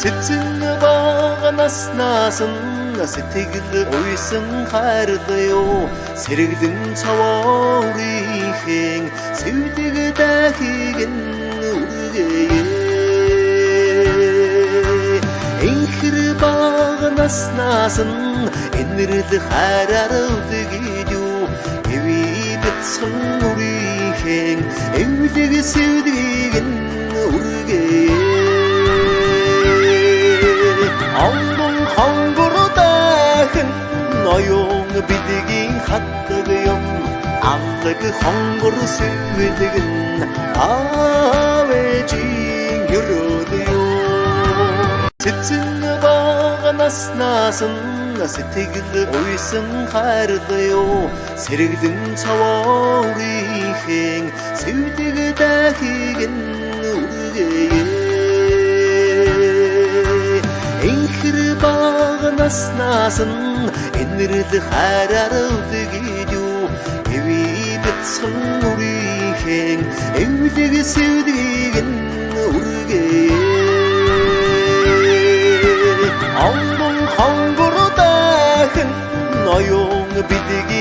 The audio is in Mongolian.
Цэцэн баганаас наасан сэтгэл уйсан хайрлаа сэрэгдэн цаваарийн сэвдэг дахиг үргээ энхэр баганаас наасан энэрл хараар үдгийдүү эви битсэн үрийн эвдэг сэвдэг үргээ Ангон хонгордаахан ноён бидгийн хатдаг юм аллаг хонгор сэвэлгэн авэжин юродё цэцэн баганаас наасан сэтгэл уйсан хайрлаа сэрэгдэн цаваарийн сэвдэг дахиг үргээ энхэр баганаас наасан энэрл хараар үдгийдүү эви битсэн үрийн эвдэг сэвдэг үргээ ангон хонгордаахан ноён бидгийн